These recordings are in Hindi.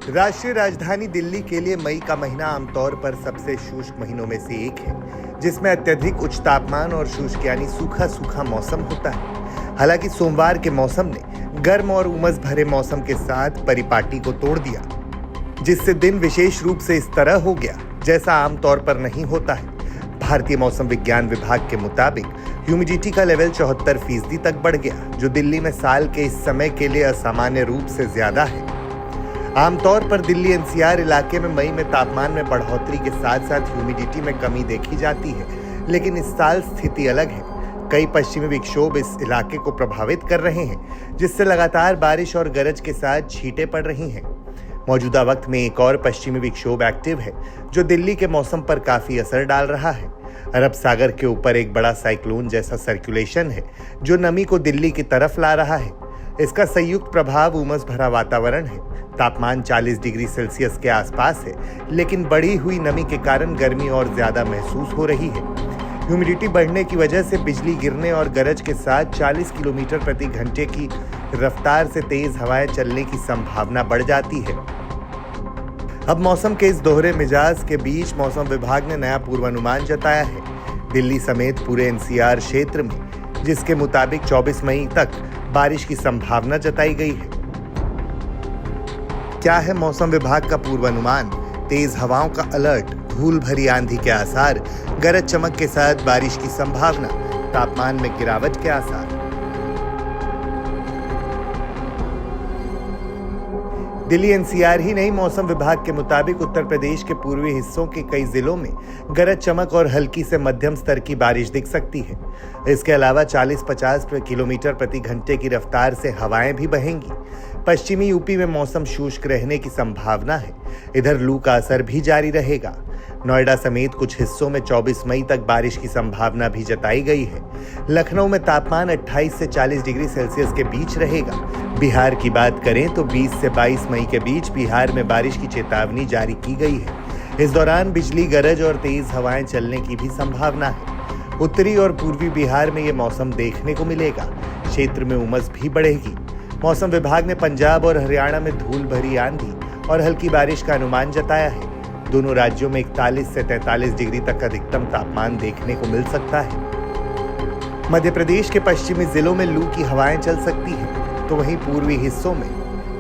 राष्ट्रीय राजधानी दिल्ली के लिए मई का महीना आमतौर पर सबसे शुष्क महीनों में से एक है, जिसमें अत्यधिक उच्च तापमान और शुष्क यानी सूखा सूखा मौसम होता है। हालांकि सोमवार के मौसम ने गर्म और उमस भरे मौसम के साथ परिपाटी को तोड़ दिया, जिससे दिन विशेष रूप से इस तरह हो गया जैसा आमतौर पर नहीं होता है। भारतीय मौसम विज्ञान विभाग के मुताबिक ह्यूमिडिटी का लेवल 74% तक बढ़ गया, जो दिल्ली में साल के इस समय के लिए असामान्य रूप से ज्यादा है। आमतौर पर दिल्ली एनसीआर इलाके में मई में तापमान में बढ़ोतरी के साथ साथ ह्यूमिडिटी में कमी देखी जाती है, लेकिन इस साल स्थिति अलग है। कई पश्चिमी विक्षोभ इस इलाके को प्रभावित कर रहे हैं, जिससे लगातार बारिश और गरज के साथ छींटें पड़ रही हैं। मौजूदा वक्त में एक और पश्चिमी विक्षोभ एक्टिव है, जो दिल्ली के मौसम पर काफी असर डाल रहा है। अरब सागर के ऊपर एक बड़ा साइक्लोन जैसा सर्कुलेशन है, जो नमी को दिल्ली की तरफ ला रहा है। इसका संयुक्त प्रभाव उमस भरा वातावरण है। तापमान 40 डिग्री सेल्सियस के आसपास है, लेकिन बढ़ी हुई नमी के कारण गर्मी और ज्यादा महसूस हो रही है। ह्यूमिडिटी बढ़ने की वजह से बिजली गिरने और गरज के साथ 40 किलोमीटर प्रति घंटे की रफ्तार से तेज हवाएं चलने की संभावना बढ़ जाती है। अब मौसम के इस दोहरे मिजाज के बीच मौसम विभाग ने नया पूर्वानुमान जताया है दिल्ली समेत पूरे एनसीआर क्षेत्र में, जिसके मुताबिक 24 मई तक बारिश की संभावना जताई गई है। क्या है मौसम विभाग का पूर्वानुमान? तेज हवाओं का अलर्ट, धूल भरी आंधी के आसार, गरज चमक के साथ बारिश की संभावना, तापमान में गिरावट के आसार। दिल्ली एनसीआर ही नहीं, मौसम विभाग के मुताबिक उत्तर प्रदेश के पूर्वी हिस्सों के कई जिलों में गरज चमक और हल्की से मध्यम स्तर की बारिश दिख सकती है। इसके अलावा 40-50 किलोमीटर प्रति घंटे की रफ्तार से हवाएं भी बहेंगी। पश्चिमी यूपी में मौसम शुष्क रहने की संभावना है। इधर लू का असर भी जारी रहेगा। नोएडा समेत कुछ हिस्सों में 24 मई तक बारिश की संभावना भी जताई गई है। लखनऊ में तापमान 28 से 40 डिग्री सेल्सियस के बीच रहेगा। बिहार की बात करें तो 20 से 22 मई के बीच बिहार में बारिश की चेतावनी जारी की गई है। इस दौरान बिजली गरज और तेज हवाएं चलने की भी संभावना है। उत्तरी और पूर्वी बिहार में ये मौसम देखने को मिलेगा। क्षेत्र में उमस भी बढ़ेगी। मौसम विभाग ने पंजाब और हरियाणा में धूल भरी आंधी और हल्की बारिश का अनुमान जताया है। दोनों राज्यों में 41 से 43 डिग्री तक अधिकतम तापमान देखने को मिल सकता है। मध्य प्रदेश के पश्चिमी जिलों में लू की हवाएं चल सकती हैं, तो वहीं पूर्वी हिस्सों में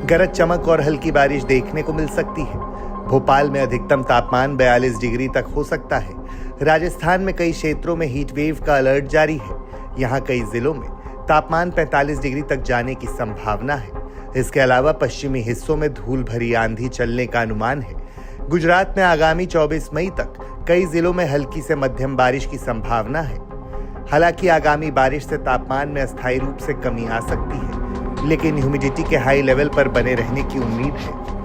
गरज चमक और हल्की बारिश देखने को मिल सकती है। भोपाल में अधिकतम तापमान 42 डिग्री तक हो सकता है। राजस्थान में कई क्षेत्रों में हीट वेव का अलर्ट जारी है। यहाँ कई जिलों में तापमान 45 डिग्री तक जाने की संभावना है। इसके अलावा पश्चिमी हिस्सों में धूल भरी आंधी चलने का अनुमान है। गुजरात में आगामी 24 मई तक कई जिलों में हल्की से मध्यम बारिश की संभावना है। हालांकि आगामी बारिश से तापमान में अस्थायी रूप से कमी आ सकती है, लेकिन ह्यूमिडिटी के हाई लेवल पर बने रहने की उम्मीद है।